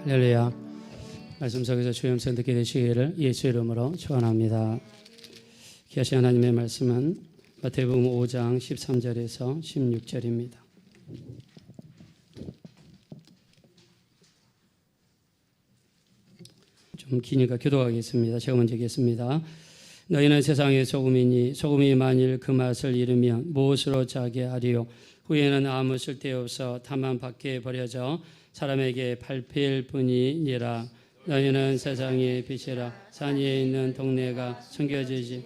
할렐루야. 말씀 속에서 주의 음성 듣게 되시기를 예수 이름으로 축원합니다. 귀하신 하나님의 말씀은 마태복음 5장 13절에서 16절입니다. 좀 기니까 교도하겠습니다. 제가 먼저 하겠습니다. 너희는 세상의 소금이니 소금이 만일 그 맛을 잃으면 무엇으로 짜게 하리요? 후에는 아무 쓸데없어 다만 밖에 버려져 사람에게 밟힐 뿐이니라. 너희는 세상의 빛이라. 산 위에 있는 동네가 숨겨지지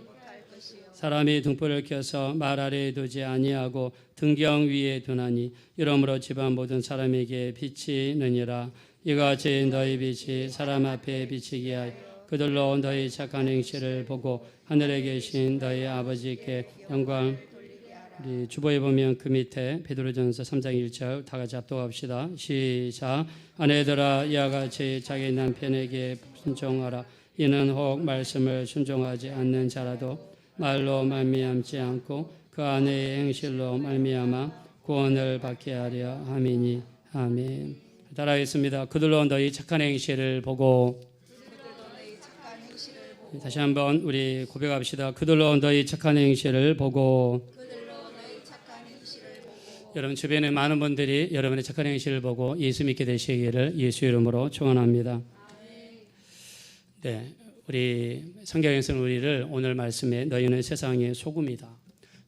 사람이 등불을 켜서 말 아래에 두지 아니하고 등경 위에 두나니 이러므로 집안 모든 사람에게 빛이 느니라. 이같이 너희 빛이 사람 앞에 비치게 하여 그들로 너희 착한 행실을 보고 하늘에 계신 너희 아버지께 영광. 우리 주보에 보면 그 밑에 베드로전서 3장 1절 다 같이 합독합시다. 시작. 아내들아 이와 같이 자기 남편에게 순종하라. 이는 혹 말씀을 순종하지 않는 자라도 말로 말미암지 않고 그 아내의 행실로 말미암아 구원을 받게 하려 함이니. 아멘. 따라하겠습니다. 그들로 너희 착한 행실을 보고. 다시 한번 우리 고백합시다. 그들로 너희 착한 행실을 보고. 여러분 주변에 많은 분들이 여러분의 착한 행실을 보고 예수 믿게 되시기를 예수 이름으로 축원합니다. 네, 우리 성경에서는 우리를 오늘 말씀에 너희는 세상의 소금이다,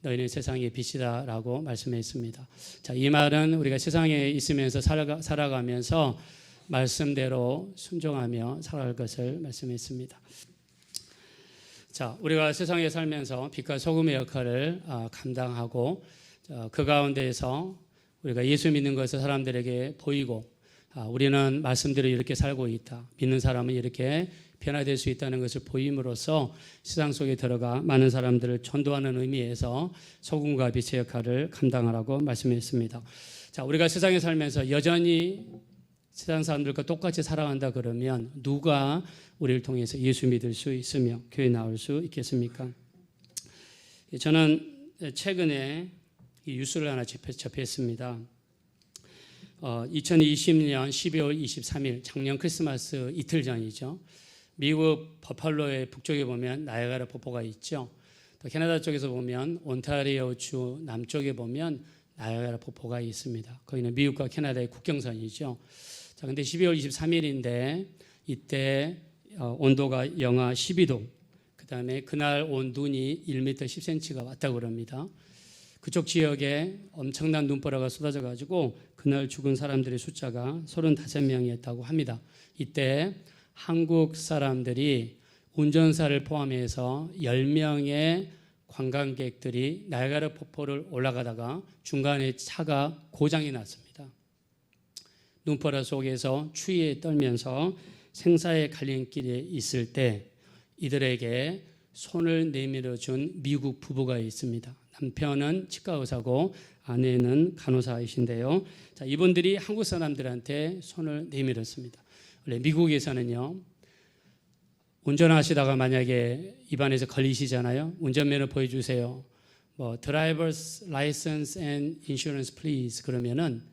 너희는 세상의 빛이다라고 말씀했습니다. 자, 이 말은 우리가 세상에 있으면서 살아가면서 말씀대로 순종하며 살아갈 것을 말씀했습니다. 자, 우리가 세상에 살면서 빛과 소금의 역할을 감당하고 그 가운데에서 우리가 예수 믿는 것을 사람들에게 보이고 우리는 말씀대로 이렇게 살고 있다, 믿는 사람은 이렇게 변화될 수 있다는 것을 보임으로써 세상 속에 들어가 많은 사람들을 전도하는 의미에서 소금과 빛의 역할을 감당하라고 말씀했습니다. 자, 우리가 세상에 살면서 여전히 세상 사람들과 똑같이 살아간다 그러면 누가 우리를 통해서 예수 믿을 수 있으며 교회 나올 수 있겠습니까? 저는 최근에 이 뉴스를 하나 접했습니다. 2020년 12월 23일 작년 크리스마스 이틀 전이죠. 미국 버팔로의 북쪽에 보면 나이아가라 폭포가 있죠. 또 캐나다 쪽에서 보면 온타리오 주 남쪽에 보면 나이아가라 폭포가 있습니다. 거기는 미국과 캐나다의 국경선이죠. 자, 근데 12월 23일인데 이때 온도가 영하 12도, 그 다음에 그날 온 눈이 1m 10cm가 왔다고 그럽니다. 그쪽 지역에 엄청난 눈보라가 쏟아져 가지고 그날 죽은 사람들의 숫자가 35명이었다고 합니다. 이때 한국 사람들이 운전사를 포함해서 10명의 관광객들이 나이아가라 폭포를 올라가다가 중간에 차가 고장이 났습니다. 눈보라 속에서 추위에 떨면서 생사의 갈림길에 있을 때 이들에게 손을 내밀어 준 미국 부부가 있습니다. 남편은 치과 의사고 아내는 간호사이신데요. 자, 이분들이 한국 사람들한테 손을 내밀었습니다. 원래 미국에서는요, 운전하시다가 만약에 입안에서 걸리시잖아요. 운전면허 보여주세요. Driver's license and insurance please 그러면은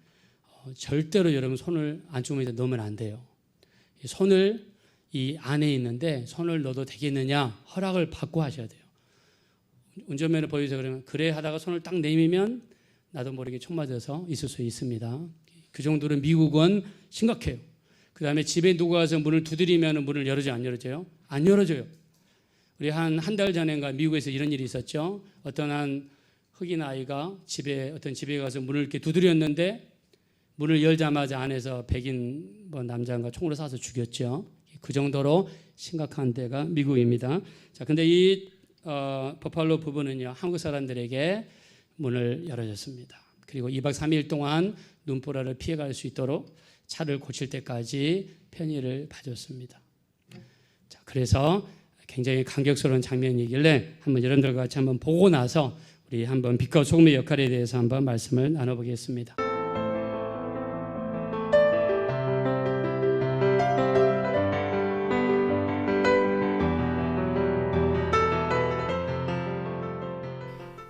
절대로 여러분 손을 안쪽에 넣으면 안 돼요. 손을 이 안에 있는데 손을 넣어도 되겠느냐 허락을 받고 하셔야 돼요. 운전면허 보여주세요 그러면 그래 하다가 손을 딱 내밀면 나도 모르게 총 맞아서 있을 수 있습니다. 그 정도로 미국은 심각해요. 그 다음에 집에 누가 와서 문을 두드리면 문을 열어줘요, 안 열어줘요? 안 열어줘요. 우리 한 달 전인가 미국에서 이런 일이 있었죠. 어떤 한 흑인 아이가 어떤 집에 가서 문을 이렇게 두드렸는데 문을 열자마자 안에서 백인 남자가 총으로 쏴서 죽였죠. 그 정도로 심각한 데가 미국입니다. 자, 근데 이 버팔로 부부는요, 한국 사람들에게 문을 열어줬습니다. 그리고 2박 3일 동안 눈보라를 피해갈 수 있도록 차를 고칠 때까지 편의를 봐줬습니다. 자, 그래서 굉장히 감격스러운 장면이길래 한번 여러분들과 같이 한번 보고 나서 우리 한번 빛과 소금의 역할에 대해서 한번 말씀을 나눠보겠습니다.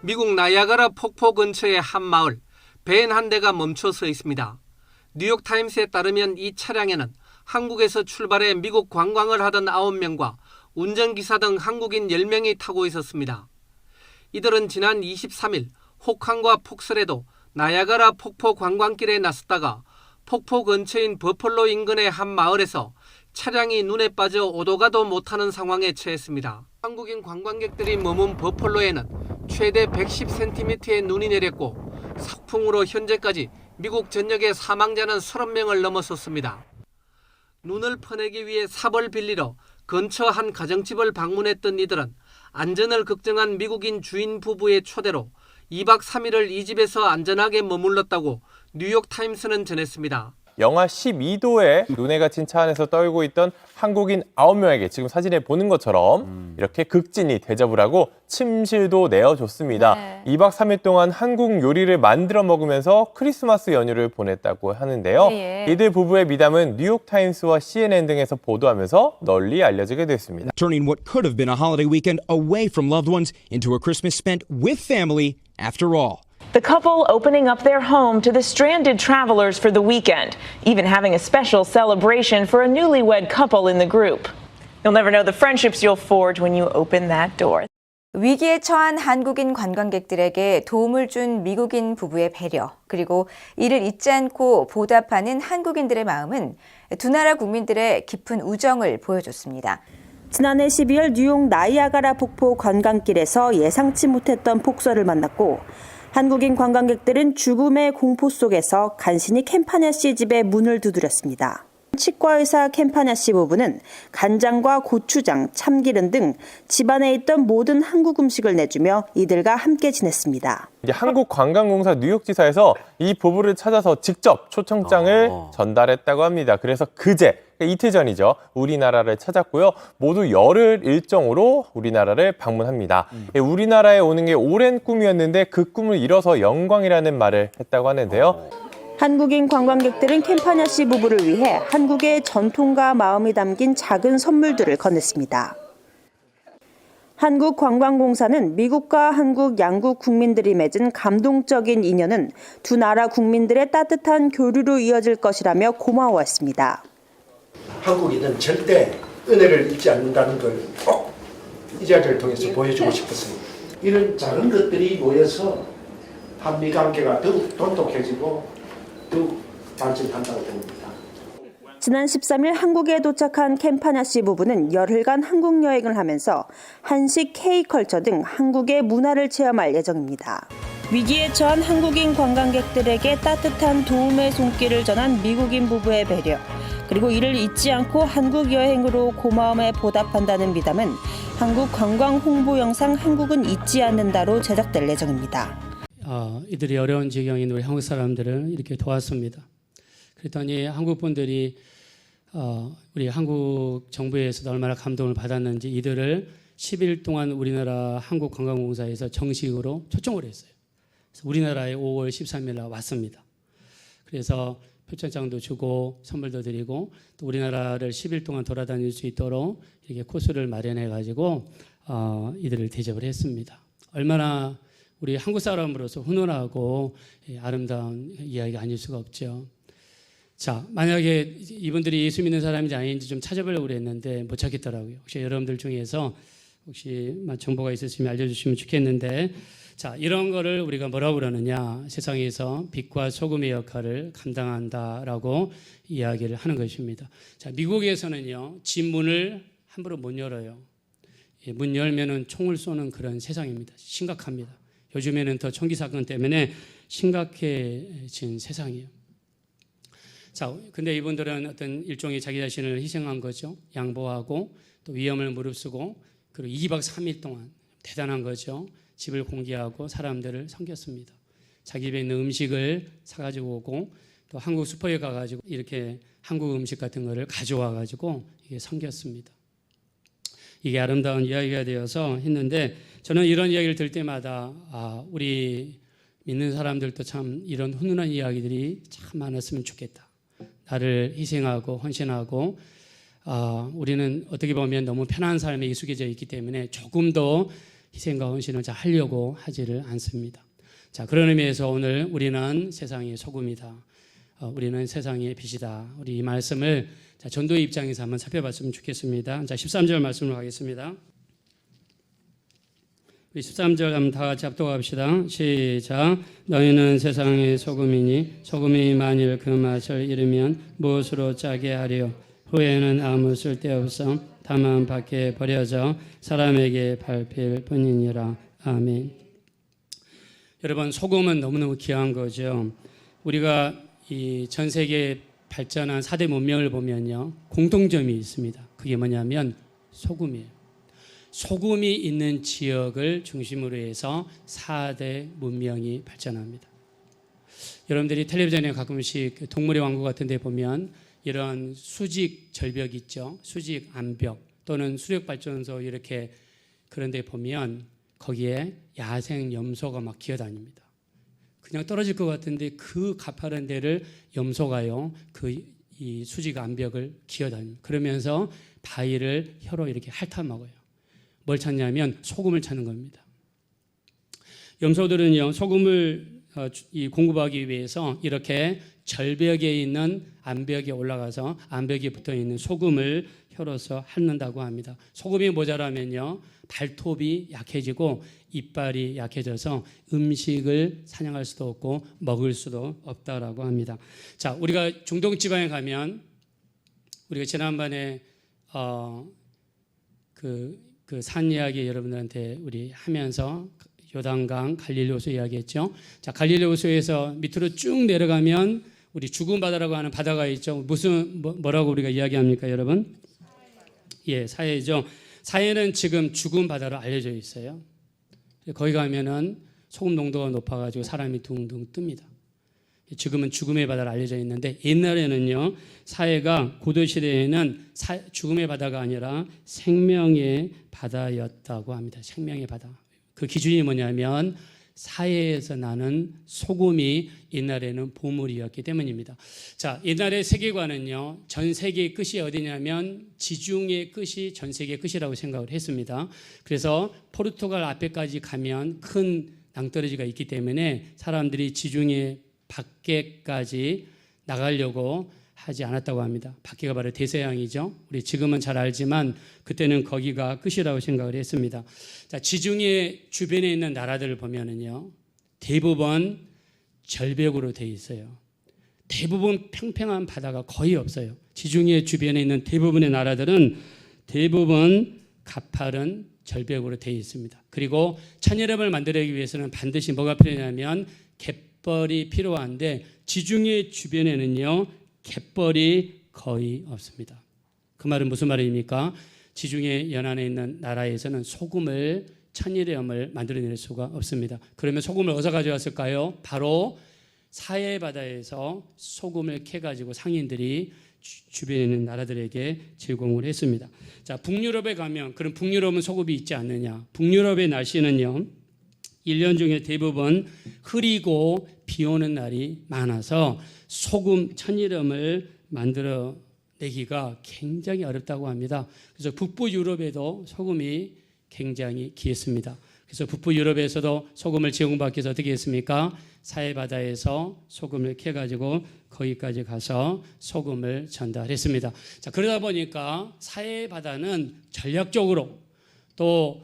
미국 나이아가라 폭포 근처의 한 마을, 밴 한 대가 멈춰 서 있습니다. 뉴욕타임스에 따르면 이 차량에는 한국에서 출발해 미국 관광을 하던 9명과 운전기사 등 한국인 10명이 타고 있었습니다. 이들은 지난 23일 혹한과 폭설에도 나야가라 폭포 관광길에 나섰다가 폭포 근처인 버펄로 인근의 한 마을에서 차량이 눈에 빠져 오도 가도 못하는 상황에 처했습니다. 한국인 관광객들이 머문 버펄로에는 최대 110cm의 눈이 내렸고 폭풍으로 현재까지 미국 전역의 사망자는 30명을 넘어섰습니다. 눈을 퍼내기 위해 삽을 빌리러 근처 한 가정집을 방문했던 이들은 안전을 걱정한 미국인 주인 부부의 초대로 2박 3일을 이 집에서 안전하게 머물렀다고 뉴욕타임스는 전했습니다. 영하 12도에 눈에 갇힌 차 안에서 떨고 있던 한국인 9명에게 지금 사진에 보는 것처럼 이렇게 극진히 대접을 하고 침실도 내어줬습니다. 네. 2박 3일 동안 한국 요리를 만들어 먹으면서 크리스마스 연휴를 보냈다고 하는데요. 예. 이들 부부의 미담은 뉴욕타임스와 CNN 등에서 보도하면서 널리 알려지게 됐습니다. Turning what could have been a holiday weekend away from loved ones into a Christmas spent with family after all. The couple opening up their home to the stranded travelers for the weekend, even having a special celebration for a newlywed couple in the group. You'll never know the friendships you'll forge when you open that door. 위기에 처한 한국인 관광객들에게 도움을 준 미국인 부부의 배려, 그리고 이를 잊지 않고 보답하는 한국인들의 마음은 두 나라 국민들의 깊은 우정을 보여줬습니다. 지난해 12월 뉴욕 나이아가라 폭포 관광길에서 예상치 못했던 폭설을 만났고 한국인 관광객들은 죽음의 공포 속에서 간신히 캠파냐 씨 집에 문을 두드렸습니다. 치과의사 캠파냐 씨 부부는 간장과 고추장, 참기름 등 집안에 있던 모든 한국 음식을 내주며 이들과 함께 지냈습니다. 한국관광공사 뉴욕지사에서 이 부부를 찾아서 직접 초청장을 전달했다고 합니다. 그래서 그제 이틀 전이죠. 우리나라를 찾았고요. 모두 열흘 일정으로 우리나라를 방문합니다. 우리나라에 오는 게 오랜 꿈이었는데 그 꿈을 이뤄서 영광이라는 말을 했다고 하는데요. 한국인 관광객들은 캠파냐 씨 부부를 위해 한국의 전통과 마음이 담긴 작은 선물들을 건넸습니다. 한국관광공사는 미국과 한국 양국 국민들이 맺은 감동적인 인연은 두 나라 국민들의 따뜻한 교류로 이어질 것이라며 고마워했습니다. 한국인은 절대 은혜를 잊지 않는다는 걸 꼭 이 자리를 통해서 보여주고 싶었습니다. 이런 작은 것들이 모여서 한미 관계가 더욱 돈독해지고 더욱 발전한다고 봅니다. 지난 13일 한국에 도착한 캠파냐 씨 부부는 열흘간 한국 여행을 하면서 한식, K컬처 등 한국의 문화를 체험할 예정입니다. 위기에 처한 한국인 관광객들에게 따뜻한 도움의 손길을 전한 미국인 부부의 배려, 그리고 이를 잊지 않고 한국 여행으로 고마움에 보답한다는 미담은 한국 관광 홍보 영상 한국은 잊지 않는다로 제작될 예정입니다. 이들이 어려운 지경인 우리 한국 사람들을 이렇게 도왔습니다. 그랬더니 한국 분들이 우리 한국 정부에서도 얼마나 감동을 받았는지 이들을 10일 동안 우리나라 한국관광공사에서 정식으로 초청을 했어요. 그래서 우리나라에 5월 13일 날 왔습니다. 그래서 표창장도 주고 선물도 드리고 또 우리나라를 10일 동안 돌아다닐 수 있도록 이렇게 코스를 마련해 가지고 이들을 대접을 했습니다. 얼마나 우리 한국 사람으로서 훈훈하고 아름다운 이야기가 아닐 수가 없죠. 자, 만약에 이분들이 예수 믿는 사람인지 아닌지 좀 찾아보려고 그랬는데 못 찾겠더라고요. 혹시 여러분들 중에서 혹시 정보가 있으시면 알려주시면 좋겠는데, 자, 이런 거를 우리가 뭐라고 그러느냐, 세상에서 빛과 소금의 역할을 감당한다라고 이야기를 하는 것입니다. 자, 미국에서는요, 집 문을 함부로 못 열어요. 문 열면은 총을 쏘는 그런 세상입니다. 심각합니다. 요즘에는 더 총기 사건 때문에 심각해진 세상이에요. 자, 근데 이분들은 어떤 일종의 자기 자신을 희생한 거죠. 양보하고 또 위험을 무릅쓰고 그리고 2박 3일 동안 대단한 거죠. 집을 공개하고 사람들을 섬겼습니다. 자기 집에 있는 음식을 사가지고 오고 또 한국 슈퍼에 가가지고 이렇게 한국 음식 같은 거를 가져와가지고 이게 섬겼습니다. 이게 아름다운 이야기가 되어서 했는데 저는 이런 이야기를 들을 때마다 우리 믿는 사람들도 참 이런 훈훈한 이야기들이 참 많았으면 좋겠다. 나를 희생하고 헌신하고 우리는 어떻게 보면 너무 편한 삶에 익숙해져 있기 때문에 조금 더 희생과 헌신을 잘 하려고 하지를 않습니다. 자, 그런 의미에서 오늘 우리는 세상의 소금이다. 우리는 세상의 빛이다. 우리 이 말씀을 자, 전도의 입장에서 한번 살펴봤으면 좋겠습니다. 자, 13절 말씀으로 가겠습니다. 우리 13절 한번 다 같이 합독합시다. 시작. 너희는 세상의 소금이니 소금이 만일 그 맛을 잃으면 무엇으로 짜게 하리요. 후에는 아무 쓸데없어 다만 밖에 버려져 사람에게 밟힐 뿐이니라. 아멘. 여러분, 소금은 너무너무 귀한 거죠. 우리가 이 전 세계 발전한 4대 문명을 보면요, 공통점이 있습니다. 그게 뭐냐면 소금이에요. 소금이 있는 지역을 중심으로 해서 4대 문명이 발전합니다. 여러분들이 텔레비전에 가끔씩 동물의 왕국 같은 데 보면 이런 수직 절벽 있죠. 수직 암벽 또는 수력발전소 이렇게 그런 데 보면 거기에 야생 염소가 막 기어다닙니다. 그냥 떨어질 것 같은데 그 가파른 데를 염소가요, 이 수직 암벽을 기어다닙니다. 그러면서 바위를 혀로 이렇게 핥아먹어요. 뭘 찾냐면 소금을 찾는 겁니다. 염소들은요, 소금을 공급하기 위해서 이렇게 절벽에 있는 암벽에 올라가서 암벽에 붙어 있는 소금을 혀로서 핥는다고 합니다. 소금이 모자라면요, 발톱이 약해지고 이빨이 약해져서 음식을 사냥할 수도 없고 먹을 수도 없다라고 합니다. 자, 우리가 중동 지방에 가면 우리가 지난번에 그 산 이야기 여러분들한테 우리 하면서 요단강 갈릴리 호수 이야기했죠. 자, 갈릴리 호수에서 밑으로 쭉 내려가면 우리 죽은 바다라고 하는 바다가 있죠. 무슨 뭐라고 우리가 이야기합니까, 여러분? 예, 사해죠. 사해는 지금 죽은 바다로 알려져 있어요. 거기 가면은 소금 농도가 높아가지고 사람이 둥둥 뜹니다. 지금은 죽음의 바다로 알려져 있는데 옛날에는요, 사해가 고도 시대에는 죽음의 바다가 아니라 생명의 바다였다고 합니다. 생명의 바다. 그 기준이 뭐냐면 사해에서 나는 소금이 옛날에는 보물이었기 때문입니다. 자, 옛날의 세계관은요, 전 세계의 끝이 어디냐면 지중해 끝이 전 세계의 끝이라고 생각을 했습니다. 그래서 포르투갈 앞에까지 가면 큰 낭떠러지가 있기 때문에 사람들이 지중해 밖에까지 나가려고 하지 않았다고 합니다. 밖에가 바로 대서양이죠. 우리 지금은 잘 알지만 그때는 거기가 끝이라고 생각을 했습니다. 자, 지중해 주변에 있는 나라들을 보면은요, 대부분 절벽으로 돼 있어요. 대부분 평평한 바다가 거의 없어요. 지중해 주변에 있는 대부분의 나라들은 대부분 가파른 절벽으로 돼 있습니다. 그리고 천연염을 만들기 위해서는 반드시 뭐가 필요하냐면 갯벌이 필요한데 지중해 주변에는요, 갯벌이 거의 없습니다. 그 말은 무슨 말입니까? 지중해 연안에 있는 나라에서는 소금을, 천일염을 만들어낼 수가 없습니다. 그러면 소금을 어디서 가져왔을까요? 바로 사해 바다에서 소금을 캐가지고 상인들이 주변에 있는 나라들에게 제공을 했습니다. 자, 북유럽에 가면, 그럼 북유럽은 소금이 있지 않느냐? 북유럽의 날씨는요, 1년 중에 대부분 흐리고 비 오는 날이 많아서 소금, 천일염을 만들어내기가 굉장히 어렵다고 합니다. 그래서 북부 유럽에도 소금이 굉장히 귀했습니다. 그래서 북부 유럽에서도 소금을 제공받기 위해서 어떻게 했습니까? 사해바다에서 소금을 캐가지고 거기까지 가서 소금을 전달했습니다. 자, 그러다 보니까 사해바다는 전략적으로 또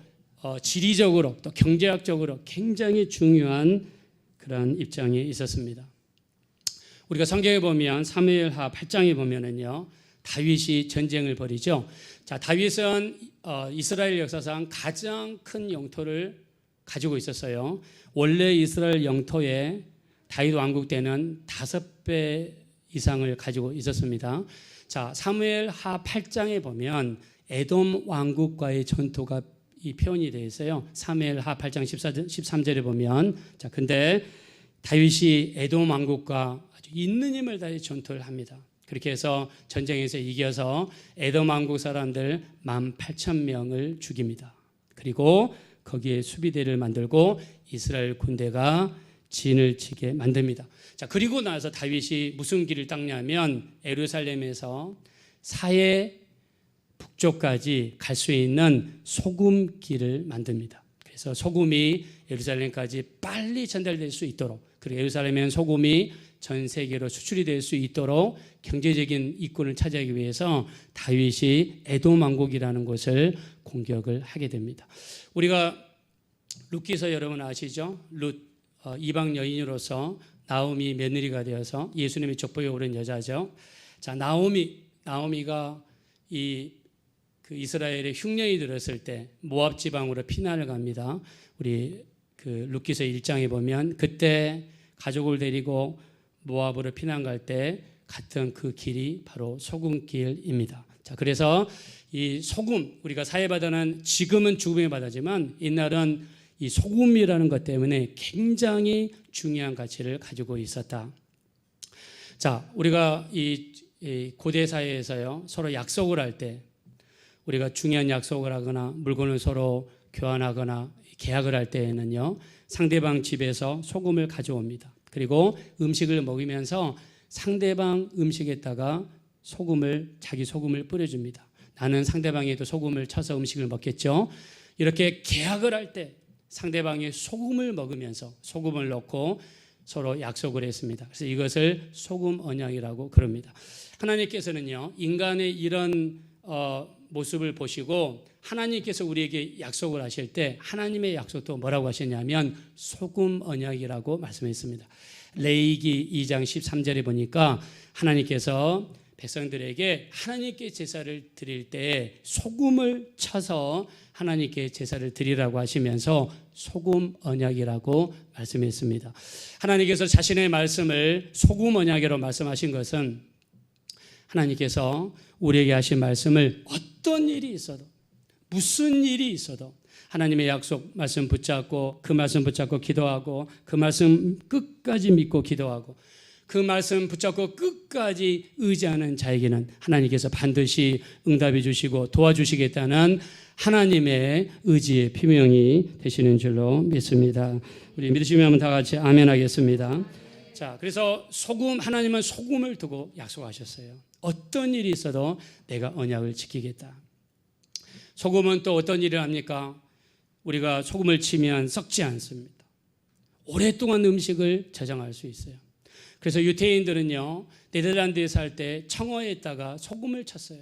지리적으로 또 경제학적으로 굉장히 중요한 그런 입장에 있었습니다. 우리가 성경에 보면 사무엘하 8장에 보면은요, 다윗이 전쟁을 벌이죠. 자, 다윗은 이스라엘 역사상 가장 큰 영토를 가지고 있었어요. 원래 이스라엘 영토에 다윗 왕국 때는 5배 이상을 가지고 있었습니다. 자, 사무엘하 8장에 보면 에돔 왕국과의 전투가 이 표현이 되어 있어요. 사무엘하 8장 13절에 보면, 자, 근데 다윗이 에돔 왕국과 아주 있는 힘을 다해 전투를 합니다. 그렇게 해서 전쟁에서 이겨서 에돔 왕국 사람들 18,000명을 죽입니다. 그리고 거기에 수비대를 만들고 이스라엘 군대가 진을 치게 만듭니다. 자, 그리고 나서 다윗이 무슨 길을 닦냐면 예루살렘에서 사해 북쪽까지 갈 수 있는 소금길을 만듭니다. 그래서 소금이 예루살렘까지 빨리 전달될 수 있도록, 그리고 예루살렘에는 소금이 전 세계로 수출이 될 수 있도록 경제적인 이권을 차지하기 위해서 다윗이 에돔 왕국이라는 곳을 공격을 하게 됩니다. 우리가 룻기서 여러분 아시죠? 룻 이방 여인으로서 나오미 며느리가 되어서 예수님의 족보에 오른 여자죠. 자, 나오미가 그 이스라엘의 흉년이 들었을 때 모압 지방으로 피난을 갑니다. 우리 그 룻기서 1장에 보면 그때 가족을 데리고 모압으로 피난 갈 때 갔던 그 길이 바로 소금길입니다. 자, 그래서 이 소금, 우리가 사해바다는 지금은 죽음의 바다지만 옛날은 이 소금이라는 것 때문에 굉장히 중요한 가치를 가지고 있었다. 자, 우리가 이 고대 사회에서요, 서로 약속을 할 때 우리가 중요한 약속을 하거나 물건을 서로 교환하거나 계약을 할 때에는요, 상대방 집에서 소금을 가져옵니다. 그리고 음식을 먹으면서 상대방 음식에다가 자기 소금을 뿌려줍니다. 나는 상대방에도 소금을 쳐서 음식을 먹겠죠. 이렇게 계약을 할 때 상대방의 소금을 먹으면서 소금을 넣고 서로 약속을 했습니다. 그래서 이것을 소금 언약이라고 그럽니다. 하나님께서는요, 인간의 이런 모습을 보시고 하나님께서 우리에게 약속을 하실 때 하나님의 약속도 뭐라고 하셨냐면 소금 언약이라고 말씀했습니다. 레위기 2장 13절에 보니까 하나님께서 백성들에게 하나님께 제사를 드릴 때 소금을 쳐서 하나님께 제사를 드리라고 하시면서 소금 언약이라고 말씀했습니다. 하나님께서 자신의 말씀을 소금 언약이라고 말씀하신 것은 하나님께서 우리에게 하신 말씀을 어떤 일이 있어도 무슨 일이 있어도 하나님의 약속 말씀 붙잡고 그 말씀 붙잡고 기도하고 그 말씀 끝까지 믿고 기도하고 그 말씀 붙잡고 끝까지 의지하는 자에게는 하나님께서 반드시 응답해 주시고 도와주시겠다는 하나님의 의지의 표명이 되시는 줄로 믿습니다. 우리 믿으시면 다 같이 아멘 하겠습니다. 자, 그래서 하나님은 소금을 두고 약속하셨어요. 어떤 일이 있어도 내가 언약을 지키겠다. 소금은 또 어떤 일을 합니까? 우리가 소금을 치면 썩지 않습니다. 오랫동안 음식을 저장할 수 있어요. 그래서 유태인들은요, 네덜란드에 살 때 청어에다가 소금을 쳤어요.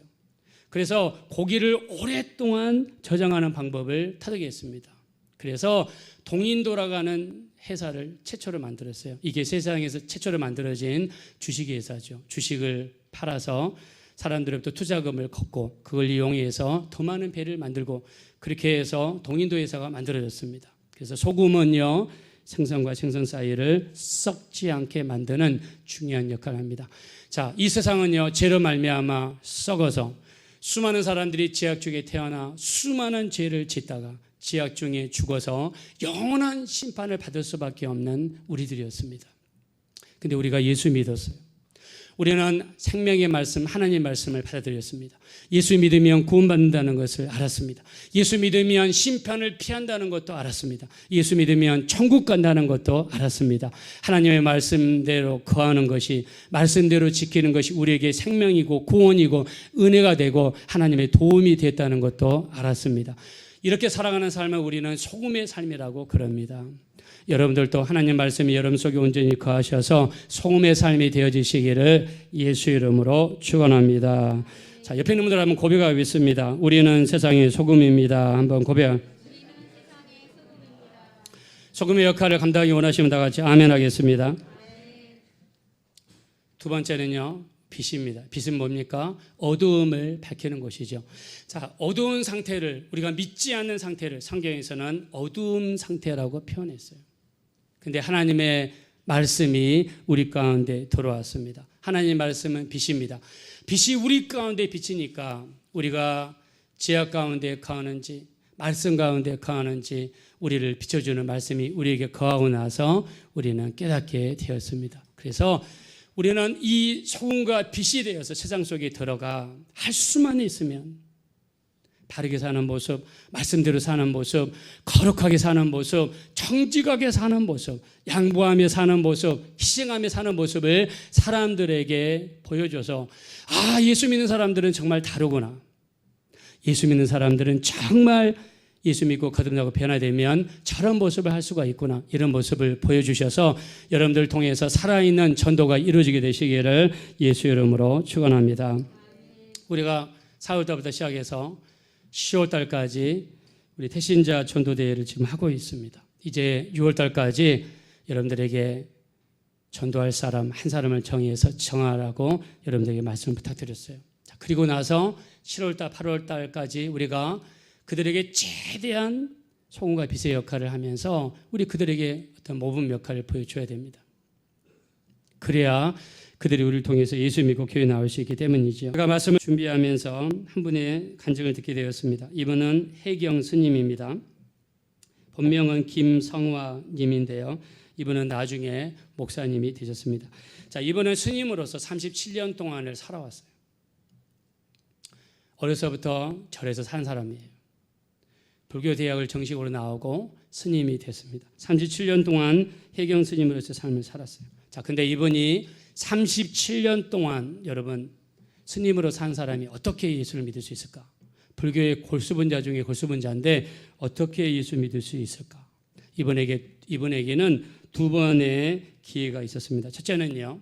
그래서 고기를 오랫동안 저장하는 방법을 터득했습니다. 그래서 동인도라가는 회사를 최초로 만들었어요. 이게 세상에서 최초로 만들어진 주식회사죠. 주식을 팔아서 사람들로부터 투자금을 걷고 그걸 이용해서 더 많은 배를 만들고 그렇게 해서 동인도 회사가 만들어졌습니다. 그래서 소금은요, 생선과 생선 사이를 썩지 않게 만드는 중요한 역할을 합니다. 자, 이 세상은요, 죄로 말미암아 썩어서 수많은 사람들이 죄악 중에 태어나 수많은 죄를 짓다가 죄악 중에 죽어서 영원한 심판을 받을 수밖에 없는 우리들이었습니다. 근데 우리가 예수 믿었어요. 우리는 생명의 말씀, 하나님의 말씀을 받아들였습니다. 예수 믿으면 구원받는다는 것을 알았습니다. 예수 믿으면 심판을 피한다는 것도 알았습니다. 예수 믿으면 천국 간다는 것도 알았습니다. 하나님의 말씀대로 거하는 것이, 말씀대로 지키는 것이 우리에게 생명이고 구원이고 은혜가 되고 하나님의 도움이 됐다는 것도 알았습니다. 이렇게 살아가는 삶을 우리는 소금의 삶이라고 그럽니다. 여러분들도 하나님 말씀이 여러분 속에 온전히 거하셔서 소금의 삶이 되어지시기를 예수 이름으로 축원합니다. 자, 옆에 있는 분들 한번 고백하겠습니다. 우리는 세상의 소금입니다. 한번 고백. 소금의 역할을 감당하기 원하시면 다 같이 아멘 하겠습니다. 두 번째는요, 빛입니다. 빛은 뭡니까? 어두움을 밝히는 것이죠. 자, 어두운 상태를, 우리가 믿지 않는 상태를 성경에서는 어두운 상태라고 표현했어요. 근데 하나님의 말씀이 우리 가운데 들어왔습니다. 하나님의 말씀은 빛입니다. 빛이 우리 가운데 비치니까 우리가 죄악 가운데 거하는지 말씀 가운데 거하는지 우리를 비춰주는 말씀이 우리에게 거하고 나서 우리는 깨닫게 되었습니다. 그래서 우리는 이 소금과 빛이 되어서 세상 속에 들어가 할 수만 있으면 바르게 사는 모습, 말씀대로 사는 모습, 거룩하게 사는 모습, 정직하게 사는 모습, 양보하며 사는 모습, 희생하며 사는 모습을 사람들에게 보여줘서 예수 믿는 사람들은 정말 다르구나. 예수 믿는 사람들은 정말 예수 믿고 거듭나고 변화되면 저런 모습을 할 수가 있구나, 이런 모습을 보여주셔서 여러분들 통해서 살아있는 전도가 이루어지게 되시기를 예수 이름으로 축원합니다. 우리가 4월달부터 시작해서 10월달까지 우리 태신자 전도대회를 지금 하고 있습니다. 이제 6월달까지 여러분들에게 전도할 사람 한 사람을 정하라고 여러분들에게 말씀을 부탁드렸어요. 자, 그리고 나서 7월달, 8월달까지 우리가 그들에게 최대한 소금과 빛의 역할을 하면서 우리 그들에게 어떤 모범 역할을 보여줘야 됩니다. 그래야 그들이 우리를 통해서 예수 믿고 교회 나올 수 있기 때문이죠. 제가 말씀을 준비하면서 한 분의 간증을 듣게 되었습니다. 이분은 혜경 스님입니다. 본명은 김성화 님인데요. 이분은 나중에 목사님이 되셨습니다. 자, 이분은 스님으로서 37년 동안을 살아왔어요. 어려서부터 절에서 산 사람이에요. 불교 대학을 정식으로 나오고 스님이 됐습니다. 37년 동안 혜경 스님으로서 삶을 살았어요. 자, 근데 이분이 37년 동안 여러분 스님으로 산 사람이 어떻게 예수를 믿을 수 있을까? 불교의 골수분자 중에 골수분자인데 어떻게 예수 믿을 수 있을까? 이분에게는 두 번의 기회가 있었습니다. 첫째는요,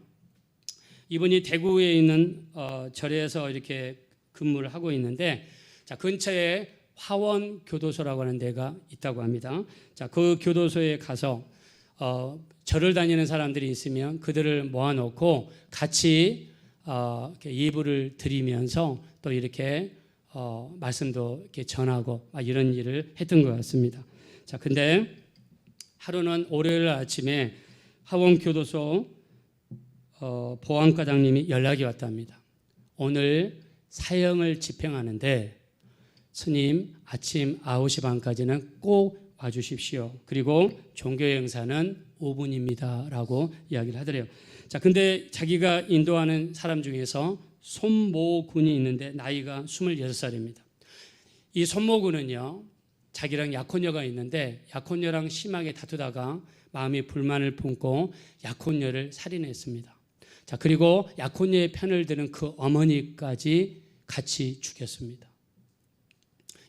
이분이 대구에 있는 절에서 이렇게 근무를 하고 있는데, 자, 근처에 화원 교도소라고 하는 데가 있다고 합니다. 자, 그 교도소에 가서 절을 다니는 사람들이 있으면 그들을 모아놓고 같이 이렇게 예불을 드리면서 또 이렇게 말씀도 이렇게 전하고 이런 일을 했던 것 같습니다. 자, 근데 하루는 월요일 아침에 화원교도소 보안과장님이 연락이 왔답니다. 오늘 사형을 집행하는데 스님 아침 9시 반까지는 꼭 와주십시오. 그리고 종교 행사는 5분입니다. 라고 이야기를 하더래요. 자, 근데 자기가 인도하는 사람 중에서 손모군이 있는데 나이가 26살입니다. 이 손모군은요, 자기랑 약혼녀가 있는데 약혼녀랑 심하게 다투다가 마음이 불만을 품고 약혼녀를 살인했습니다. 자, 그리고 약혼녀의 편을 드는 그 어머니까지 같이 죽였습니다.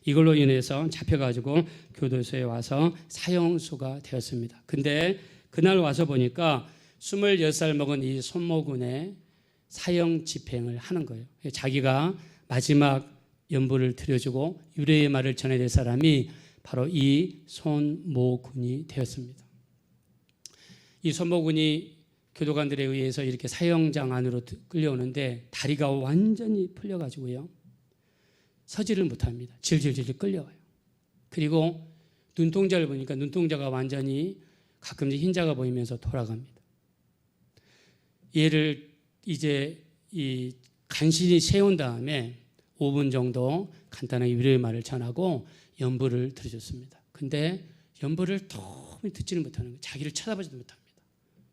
이걸로 인해서 잡혀가지고 교도소에 와서 사형수가 되었습니다. 근데 그날 와서 보니까 26살 먹은 이 손모군의 사형 집행을 하는 거예요. 자기가 마지막 연부를 드려주고 유래의 말을 전해야 될 사람이 바로 이 손모군이 되었습니다. 이 손모군이 교도관들에 의해서 이렇게 사형장 안으로 끌려오는데 다리가 완전히 풀려가지고요, 서지를 못합니다. 질질질 끌려와요. 그리고 눈동자를 보니까 눈동자가 완전히 가끔씩 흰자가 보이면서 돌아갑니다. 얘를 이제 이 간신히 세운 다음에 5분 정도 간단하게 위로의 말을 전하고 연부를 드려줬습니다. 근데 연부를 도무지 듣지는 못하는 거예요. 자기를 쳐다보지도 못합니다.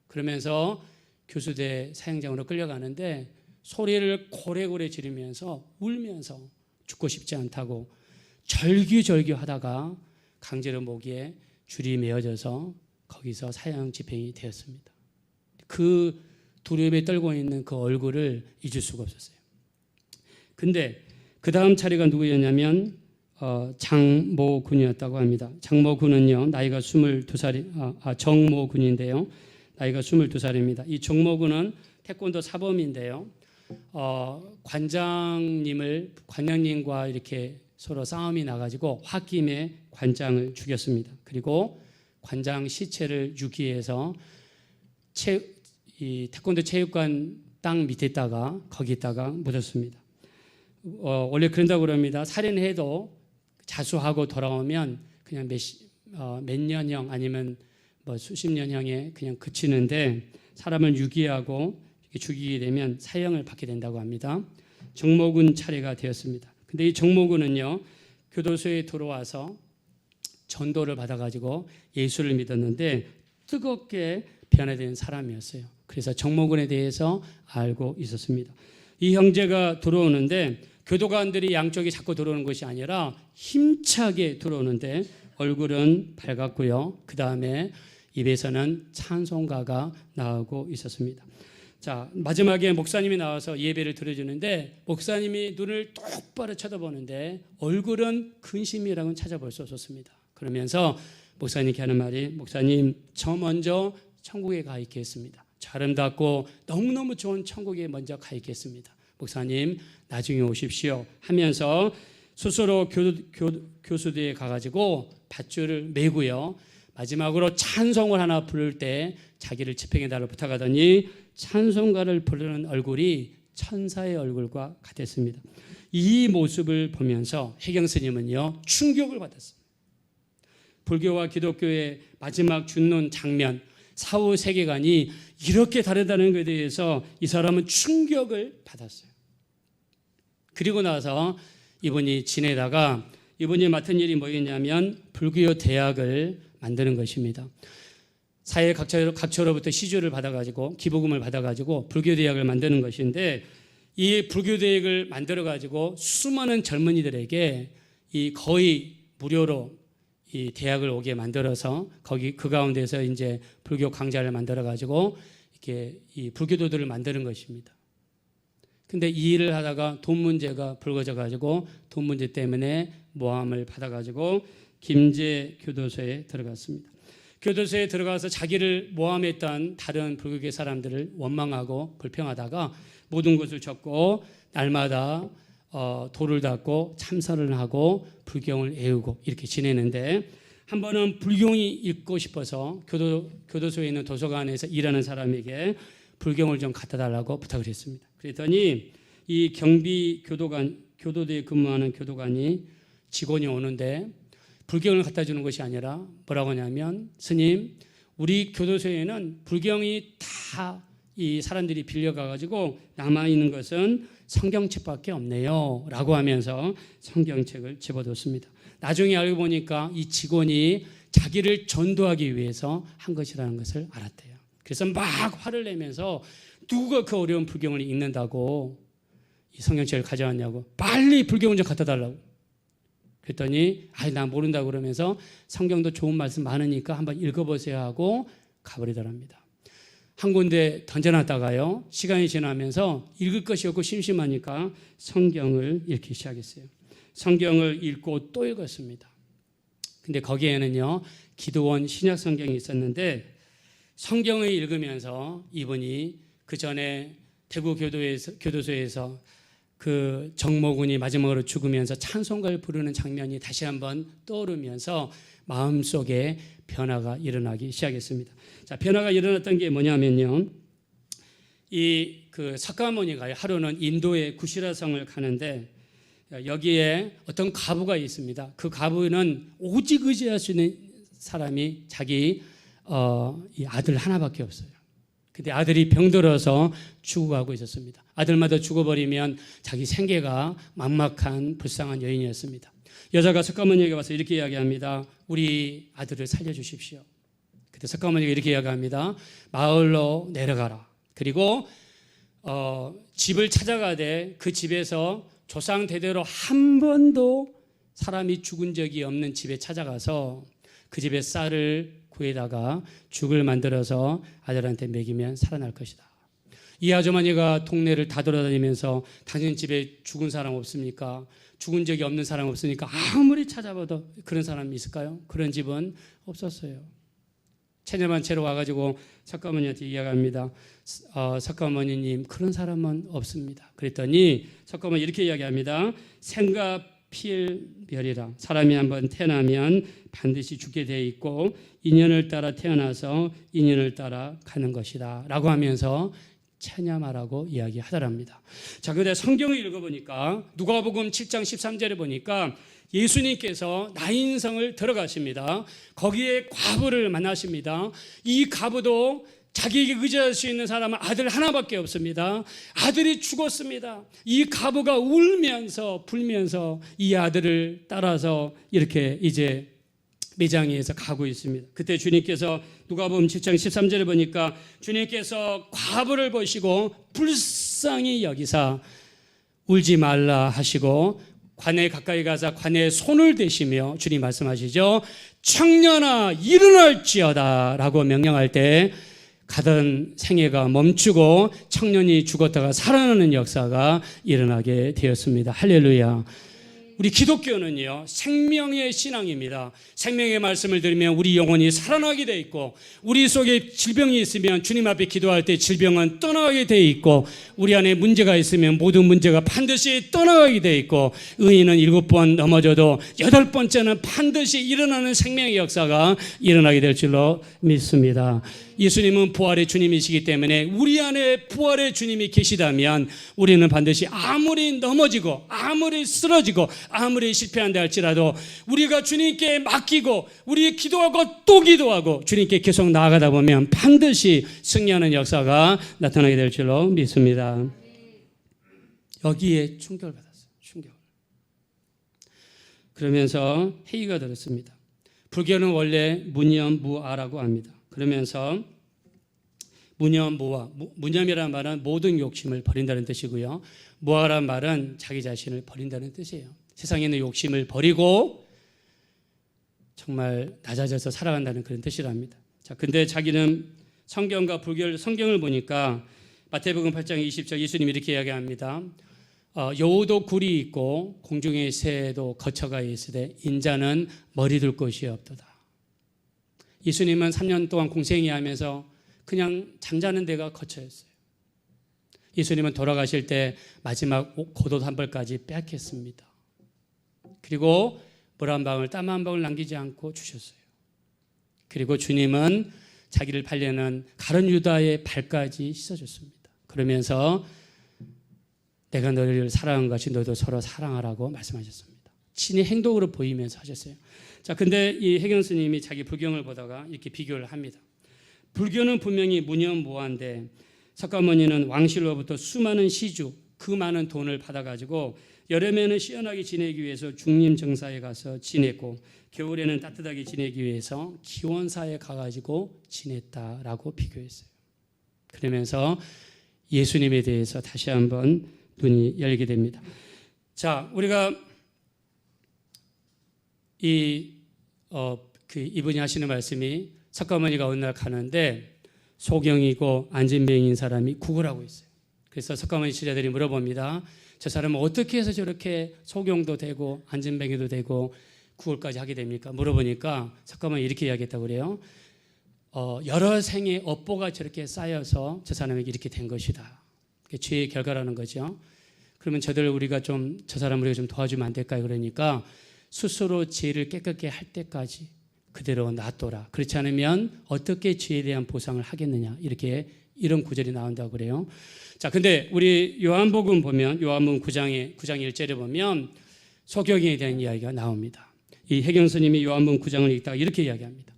그러면서 교수대 사형장으로 끌려가는데 소리를 고래고래 지르면서 울면서 죽고 싶지 않다고 절규절규하다가 강제로 목에 줄이 메어져서 거기서 사형 집행이 되었습니다. 그 두려움에 떨고 있는 그 얼굴을 잊을 수가 없었어요. 근데 그 다음 차례가 누구였냐면 장모군이었다고 합니다. 장모군은요, 나이가 22살이 정모군인데요, 나이가 22살입니다. 이 정모군은 태권도 사범인데요, 관장님과 이렇게 서로 싸움이 나가지고 홧김에 관장을 죽였습니다. 그리고 관장 시체를 유기해서 이 태권도 체육관 땅 밑에다가 거기다가 묻었습니다. 원래 그런다고 그럽니다. 살인해도 자수하고 돌아오면 그냥 몇 년형 아니면 뭐 수십 년형에 그냥 그치는데 사람을 유기하고 죽이게 되면 사형을 받게 된다고 합니다. 정모군 차례가 되었습니다. 근데 이 정모군은요, 교도소에 들어와서 전도를 받아가지고 예수를 믿었는데 뜨겁게 변화된 사람이었어요. 그래서 정모군에 대해서 알고 있었습니다. 이 형제가 들어오는데 교도관들이 양쪽이 자꾸 들어오는 것이 아니라 힘차게 들어오는데 얼굴은 밝았고요. 그 다음에 입에서는 찬송가가 나오고 있었습니다. 자, 마지막에 목사님이 나와서 예배를 드려주는데 목사님이 눈을 똑바로 쳐다보는데 얼굴은 근심이라고는 찾아볼 수 없었습니다. 그러면서 목사님께 하는 말이, 목사님, 저 먼저 천국에 가 있겠습니다. 저 아름답고 너무너무 좋은 천국에 먼저 가 있겠습니다. 목사님, 나중에 오십시오 하면서 스스로 교수대에 가가지고 밧줄을 메고요. 마지막으로 찬송을 하나 부를 때 자기를 집행해달라고 부탁하더니 찬송가를 부르는 얼굴이 천사의 얼굴과 같았습니다. 이 모습을 보면서 혜경 스님은요, 충격을 받았습니다. 불교와 기독교의 마지막 죽는 장면, 사후 세계관이 이렇게 다르다는 것에 대해서 이 사람은 충격을 받았어요. 그리고 나서 이분이 지내다가 이분이 맡은 일이 뭐였냐면 불교 대학을 만드는 것입니다. 사회 각처로부터 시주를 받아가지고 기부금을 받아가지고 불교 대학을 만드는 것인데, 이 불교 대학을 만들어가지고 수많은 젊은이들에게 이 거의 무료로 이 대학을 오게 만들어서 거기 그 가운데서 이제 불교 강좌를 만들어가지고 이렇게 이 불교도들을 만드는 것입니다. 근데 이 일을 하다가 돈 문제가 불거져가지고 돈 문제 때문에 모함을 받아가지고 김제 교도소에 들어갔습니다. 교도소에 들어가서 자기를 모함했던 다른 불교계 사람들을 원망하고 불평하다가 모든 것을 적고 날마다 돌을 닦고 참선을 하고 불경을 애우고 이렇게 지내는데, 한 번은 불경이 읽고 싶어서 교도소에 있는 도서관에서 일하는 사람에게 불경을 좀 갖다 달라고 부탁을 했습니다. 그랬더니 이 경비 교도대에 근무하는 교도관이 직원이 오는데 불경을 갖다 주는 것이 아니라 뭐라고 하냐면, 스님, 우리 교도소에는 불경이 다 이 사람들이 빌려가가지고 남아있는 것은 성경책밖에 없네요 라고 하면서 성경책을 집어뒀습니다. 나중에 알고 보니까 이 직원이 자기를 전도하기 위해서 한 것이라는 것을 알았대요. 그래서 막 화를 내면서 누가 그 어려운 불경을 읽는다고 이 성경책을 가져왔냐고, 빨리 불경을 좀 갖다 달라고. 그랬더니 나 모른다고 그러면서 성경도 좋은 말씀 많으니까 한번 읽어보세요 하고 가버리더랍니다. 한 군데 던져놨다가요, 시간이 지나면서 읽을 것이 없고 심심하니까 성경을 읽기 시작했어요. 성경을 읽고 또 읽었습니다. 근데 거기에는요, 기도원 신약 성경이 있었는데, 성경을 읽으면서 이분이 그 전에 대구 교도소에서 그 정모군이 마지막으로 죽으면서 찬송가를 부르는 장면이 다시 한번 떠오르면서 마음속에 변화가 일어나기 시작했습니다. 자, 변화가 일어났던 게 뭐냐면요, 이 그 석가모니가 하루는 인도의 구시라성을 가는데 여기에 어떤 과부가 있습니다. 그 과부는 오직 의지할 수 있는 사람이 자기 이 아들 하나밖에 없어요. 근데 아들이 병들어서 죽어가고 있었습니다. 아들마다 죽어버리면 자기 생계가 막막한 불쌍한 여인이었습니다. 여자가 석가모니에게 와서 이렇게 이야기합니다. 우리 아들을 살려주십시오. 그때 석가모니가 이렇게 이야기합니다. 마을로 내려가라. 그리고 집을 찾아가되 그 집에서 조상 대대로 한 번도 사람이 죽은 적이 없는 집에 찾아가서 그 집에 쌀을 구해다가 죽을 만들어서 아들한테 먹이면 살아날 것이다. 이 아주머니가 동네를 다 돌아다니면서 당신 집에 죽은 사람 없습니까? 죽은 적이 없는 사람 없으니까 아무리 찾아봐도 그런 사람이 있을까요? 그런 집은 없었어요. 체념한 채로 와가지고 석가모니한테 이야기합니다. 석가모니님, 그런 사람은 없습니다. 그랬더니 석가모니 이렇게 이야기합니다. 생과 필멸이라, 사람이 한번 태어나면 반드시 죽게 돼 있고 인연을 따라 태어나서 인연을 따라 가는 것이다 라고 하면서 체념하라고 이야기하더랍니다. 자, 그런데 성경을 읽어보니까 누가복음 7장 13절에 보니까 예수님께서 나인성을 들어가십니다. 거기에 과부를 만나십니다. 이 과부도 자기에게 의지할 수 있는 사람은 아들 하나밖에 없습니다. 아들이 죽었습니다. 이 과부가 울면서 불면서 이 아들을 따라서 이렇게 이제 매장에서 가고 있습니다. 그때 주님께서 누가복음 7장 13절에 보니까 주님께서 과부를 보시고 불쌍히 여기사 울지 말라 하시고 관에 가까이 가서 관에 손을 대시며 주님 말씀하시죠. 청년아 일어날지어다 라고 명령할 때 가던 생애가 멈추고 청년이 죽었다가 살아나는 역사가 일어나게 되었습니다. 할렐루야. 우리 기독교는요, 생명의 신앙입니다. 생명의 말씀을 들으면 우리 영혼이 살아나게 돼 있고, 우리 속에 질병이 있으면 주님 앞에 기도할 때 질병은 떠나가게 돼 있고, 우리 안에 문제가 있으면 모든 문제가 반드시 떠나가게 돼 있고, 의인은 7번 넘어져도 8번째는 반드시 일어나는 생명의 역사가 일어나게 될 줄로 믿습니다. 예수님은 부활의 주님이시기 때문에 우리 안에 부활의 주님이 계시다면 우리는 반드시 아무리 넘어지고 아무리 쓰러지고 아무리 실패한다 할지라도 우리가 주님께 맡기고 우리 기도하고 또 기도하고 주님께 계속 나아가다 보면 반드시 승리하는 역사가 나타나게 될 줄로 믿습니다. 여기에 충격을 받았어요. 충격. 그러면서 회의가 들었습니다. 불교는 원래 무념무아라고 합니다. 그러면서 무념무아, 무념이라는 말은 모든 욕심을 버린다는 뜻이고요. 무아란 말은 자기 자신을 버린다는 뜻이에요. 세상에 있는 욕심을 버리고 정말 낮아져서 살아간다는 그런 뜻이랍니다. 자, 근데 자기는 성경과 불교를 성경을 보니까 마태복음 8장 20절 예수님이 이렇게 이야기합니다. 여우도 굴이 있고 공중의 새도 거처가 있으되 인자는 머리 둘 곳이 없도다. 예수님은 3년 동안 공생이 하면서 그냥 잠자는 데가 거처였어요. 예수님은 돌아가실 때 마지막 겉옷 한 벌까지 빼앗겼습니다. 그리고 물 한 방울, 땀 한 방울 남기지 않고 주셨어요. 그리고 주님은 자기를 팔려는 가룟 유다의 발까지 씻어줬습니다. 그러면서 내가 너를 사랑한 것이 너도 서로 사랑하라고 말씀하셨습니다. 친히 행동으로 보이면서 하셨어요. 자, 근데 이 해경 스님이 자기 불경을 보다가 이렇게 비교를 합니다. 불교는 분명히 무념무아인데 석가모니는 왕실로부터 수많은 시주, 그 많은 돈을 받아가지고 여름에는 시원하게 지내기 위해서 중림정사에 가서 지냈고 겨울에는 따뜻하게 지내기 위해서 기원사에 가가지고 지냈다라고 비교했어요. 그러면서 예수님에 대해서 다시 한번 눈이 열게 됩니다. 자, 우리가 이분이 하시는 말씀이 석가모니가 어느 날 가는데 소경이고 안진뱅인 사람이 구걸하고 있어요. 그래서 석가모니 제자들이 물어봅니다. 저 사람은 어떻게 해서 저렇게 소경도 되고 안진뱅이도 되고 구걸까지 하게 됩니까? 물어보니까 석가모니 이렇게 이야기했다고 그래요. 여러 생의 업보가 저렇게 쌓여서 저 사람에게 이렇게 된 것이다. 죄의 결과라는 거죠. 그러면 저 사람 우리가 좀 도와주면 안 될까요? 그러니까 스스로 죄를 깨끗게 할 때까지 그대로 놔둬라. 그렇지 않으면 어떻게 죄에 대한 보상을 하겠느냐. 이런 구절이 나온다고 그래요. 자, 근데 우리 요한복음 보면 요한복음 9장 1절에 보면 소경에 대한 이야기가 나옵니다. 이 해경 스님이 요한복음 9장을 읽다가 이렇게 이야기합니다.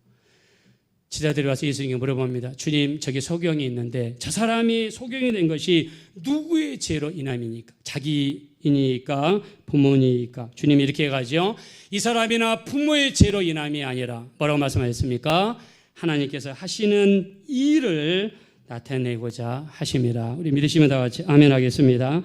제자들이 와서 예수님께 물어봅니다. 주님, 저기 소경이 있는데 저 사람이 소경이 된 것이 누구의 죄로 인함이니까? 자기이니까 부모니까? 주님이 이렇게 해가지고 이 사람이나 부모의 죄로 인함이 아니라 뭐라고 말씀하셨습니까? 하나님께서 하시는 일을 나타내고자 하심이라. 우리 믿으시면 다 같이 아멘 하겠습니다.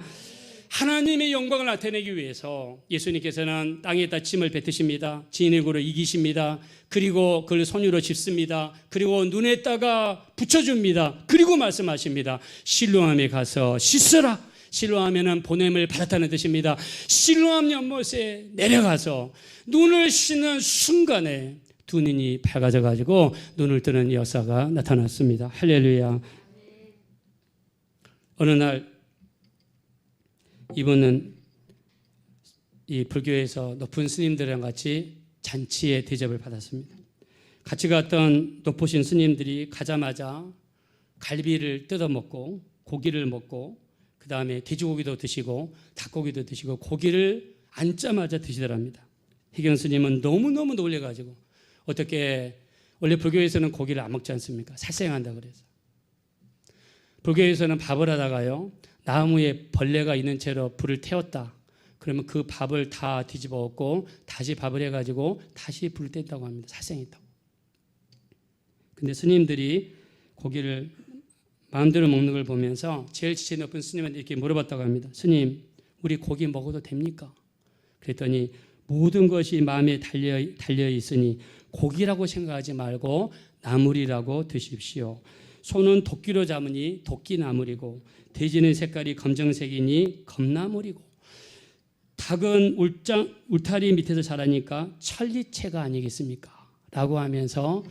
하나님의 영광을 나타내기 위해서 예수님께서는 땅에다 침을 뱉으십니다. 진흙으로 이기십니다. 그리고 그걸 손으로 짚습니다. 그리고 눈에다가 붙여줍니다. 그리고 말씀하십니다. 실로암에 가서 씻으라. 실로암에는 보냄을 받았다는 뜻입니다. 실로암 연못에 내려가서 눈을 씻는 순간에 두 눈이 밝아져 가지고 눈을 뜨는 역사가 나타났습니다. 할렐루야. 어느 날 이분은 이 불교에서 높은 스님들이랑 같이 잔치에 대접을 받았습니다. 같이 갔던 높으신 스님들이 가자마자 갈비를 뜯어먹고 고기를 먹고 그 다음에 돼지고기도 드시고 닭고기도 드시고 고기를 앉자마자 드시더랍니다. 해경 스님은 너무너무 놀래가지고 어떻게 원래 불교에서는 고기를 안 먹지 않습니까? 살생한다 그래서. 불교에서는 밥을 하다가요. 나무에 벌레가 있는 채로 불을 태웠다. 그러면 그 밥을 다 뒤집어 엎고 다시 밥을 해가지고 다시 불을 뗐다고 합니다. 살생했다고. 근데 스님들이 고기를 마음대로 먹는 걸 보면서 제일 지체 높은 스님한테 이렇게 물어봤다고 합니다. 스님, 우리 고기 먹어도 됩니까? 그랬더니 모든 것이 마음에 달려 있으니 고기라고 생각하지 말고 나물이라고 드십시오. 소는 도끼로 잡으니 도끼나물이고 돼지는 색깔이 검정색이니 검나물이고 닭은 울타리 밑에서 자라니까 천리채가 아니겠습니까? 라고 하면서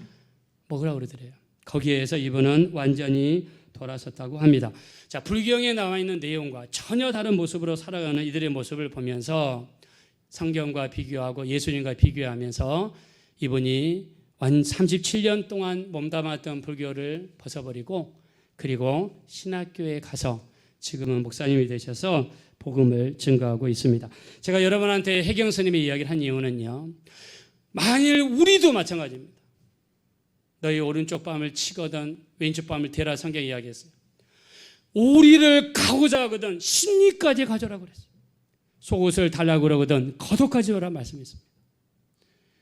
먹으라고 그러더래요. 거기에서 이분은 완전히 돌아섰다고 합니다. 자, 불경에 나와 있는 내용과 전혀 다른 모습으로 살아가는 이들의 모습을 보면서 성경과 비교하고 예수님과 비교하면서 이분이 37년 동안 몸담았던 불교를 벗어버리고 그리고 신학교에 가서 지금은 목사님이 되셔서 복음을 증거하고 있습니다. 제가 여러분한테 해경 스님의 이야기를 한 이유는요. 만일 우리도 마찬가지입니다. 너희 오른쪽 뺨을 치거든 왼쪽 뺨을 대라 성경이 이야기했어요. 오리를 가고자 하거든 심리까지 가져라 그랬어요. 속옷을 달라고 그러거든 겉옷 가져오라 말씀했습니다.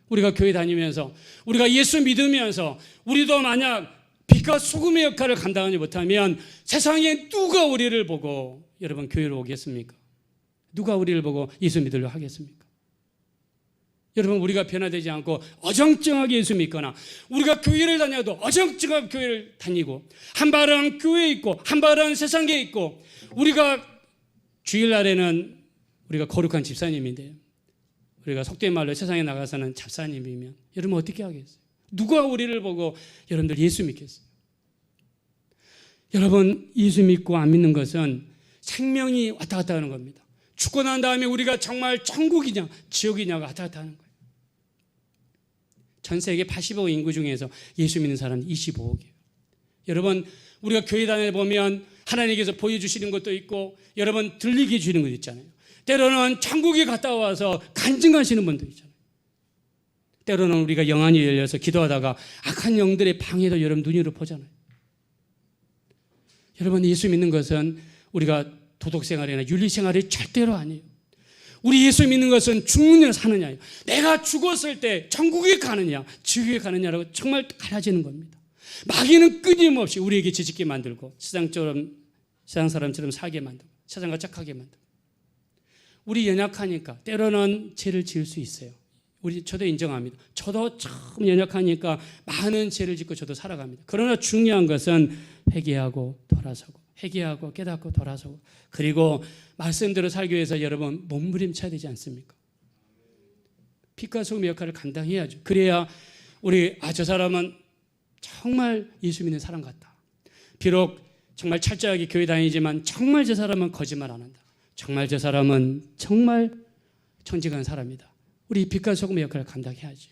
우리가 교회 다니면서 우리가 예수 믿으면서 우리도 만약 빛과 소금의 역할을 감당하지 못하면 세상에 누가 우리를 보고 여러분 교회로 오겠습니까? 누가 우리를 보고 예수 믿으려 하겠습니까? 여러분 우리가 변화되지 않고 어정쩡하게 예수 믿거나 우리가 교회를 다녀도 어정쩡하게 교회를 다니고 한 발은 교회에 있고 한 발은 세상에 있고 우리가 주일날에는 우리가 거룩한 집사님인데요. 우리가 속된 말로 세상에 나가서는 잡사님이면 여러분 어떻게 하겠어요? 누가 우리를 보고 여러분들 예수 믿겠어요? 여러분 예수 믿고 안 믿는 것은 생명이 왔다 갔다 하는 겁니다. 죽고 난 다음에 우리가 정말 천국이냐 지옥이냐가 왔다 갔다 하는 거예요. 전 세계 85억 인구 중에서 예수 믿는 사람은 25억이에요. 여러분 우리가 교회 다녀보면 하나님께서 보여주시는 것도 있고 여러분 들리게 주시는 것도 있잖아요. 때로는 천국에 갔다 와서 간증하시는 분도 있잖아요. 때로는 우리가 영안이 열려서 기도하다가 악한 영들의 방해도 여러분 눈으로 보잖아요. 여러분 예수 믿는 것은 우리가 도덕생활이나 윤리생활이 절대로 아니에요. 우리 예수 믿는 것은 죽느냐 사느냐예요. 내가 죽었을 때 천국에 가느냐 지옥에 가느냐라고 정말 갈라지는 겁니다. 마귀는 끊임없이 우리에게 지짓게 만들고 세상 사람처럼 살게 만들고 세상과 착하게 만들고 우리 연약하니까 때로는 죄를 지을 수 있어요. 저도 인정합니다. 저도 참 연약하니까 많은 죄를 짓고 저도 살아갑니다. 그러나 중요한 것은 회개하고 돌아서고 회개하고 깨닫고 돌아서고 그리고 말씀대로 살기 위해서 여러분 몸부림쳐야 되지 않습니까? 빛과 소금의 역할을 감당해야죠. 그래야 우리 저 사람은 정말 예수 믿는 사람 같다. 비록 정말 철저하게 교회 다니지만 정말 저 사람은 거짓말 안 한다. 정말 저 사람은 정말 정직한 사람이다. 우리 빛과 소금의 역할을 감당해야죠.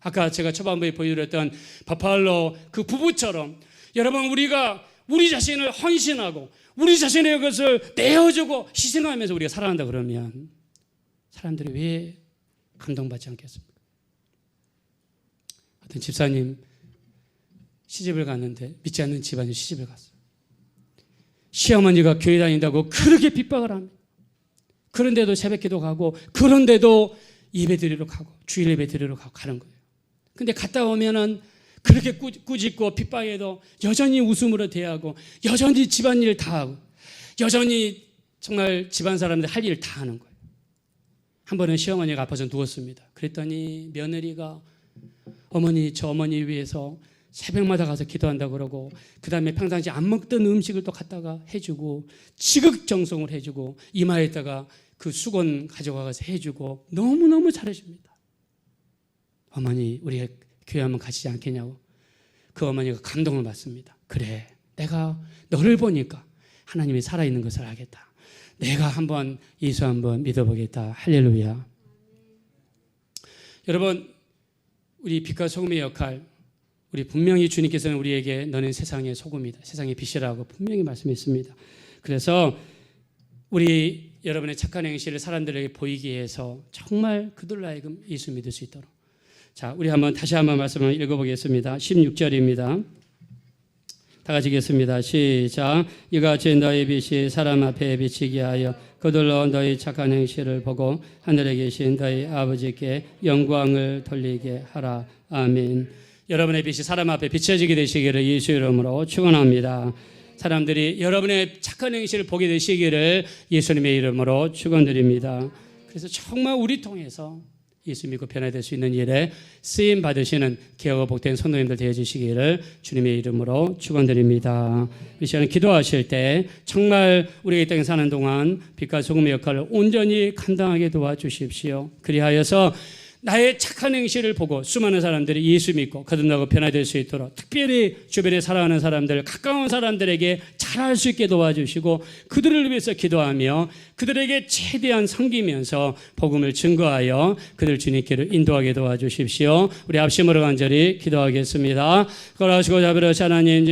아까 제가 초반부에 보여드렸던 버팔로 그 부부처럼 여러분 우리가 우리 자신을 헌신하고 우리 자신의 것을 내어주고 희생하면서 우리가 살아간다 그러면 사람들이 왜 감동받지 않겠습니까? 어떤 집사님 시집을 갔는데 믿지 않는 집안이 시집을 갔어요. 시어머니가 교회 다닌다고 그렇게 핍박을 합니다. 그런데도 새벽기도 가고 그런데도 예배 드리러 가고 주일 예배 드리러 가고 가는 거예요. 근데 갔다 오면은 그렇게 꾸짖고 핍박해도 여전히 웃음으로 대하고 여전히 집안일 다 하고 여전히 정말 집안 사람들 할 일 다 하는 거예요. 한 번은 시어머니가 아파서 누웠습니다. 그랬더니 며느리가 저 어머니 위해서 새벽마다 가서 기도한다고 그러고 그 다음에 평상시 안 먹던 음식을 또 갖다가 해주고 지극정성을 해주고 이마에다가 그 수건 가져가서 해주고 너무너무 잘해줍니다. 어머니 우리 교회 한번 가시지 않겠냐고. 그 어머니가 감동을 받습니다. 그래 내가 너를 보니까 하나님이 살아있는 것을 알겠다. 내가 한번 예수 한번 믿어보겠다. 할렐루야. 여러분 우리 빛과 소금의 역할 우리 분명히 주님께서는 우리에게 너는 세상의 소금이다. 세상의 빛이라고 분명히 말씀했습니다. 그래서 우리 여러분의 착한 행실을 사람들에게 보이기 위해서 정말 그들로 하여금 예수 믿을 수 있도록 자, 우리 다시 한번 말씀을 읽어보겠습니다. 16절입니다. 다 같이 읽겠습니다. 시작. 이같이 너희 빛이 사람 앞에 비치게 하여 그들로 너희 착한 행실을 보고 하늘에 계신 너희 아버지께 영광을 돌리게 하라. 아멘. 여러분의 빛이 사람 앞에 비춰지게 되시기를 예수 이름으로 축원합니다. 사람들이 여러분의 착한 행실을 보게 되시기를 예수님의 이름으로 축원드립니다. 그래서 정말 우리 통해서 예수 믿고 변화될 수 있는 일에 쓰임 받으시는 기업과 복된 성도님들 되어주시기를 주님의 이름으로 축원드립니다. 이 시간에 기도하실 때 정말 우리가 이 땅에 사는 동안 빛과 소금의 역할을 온전히 감당하게 도와주십시오. 그리하여서 나의 착한 행실을 보고 수많은 사람들이 예수 믿고 거듭나고 변화될 수 있도록 특별히 주변에 살아가는 사람들, 가까운 사람들에게 잘할 수 있게 도와주시고 그들을 위해서 기도하며 그들에게 최대한 섬기면서 복음을 증거하여 그들 주님께로 인도하게 도와주십시오. 우리 합심으로 간절히 기도하겠습니다. 걸어가시고 잡으러 하나님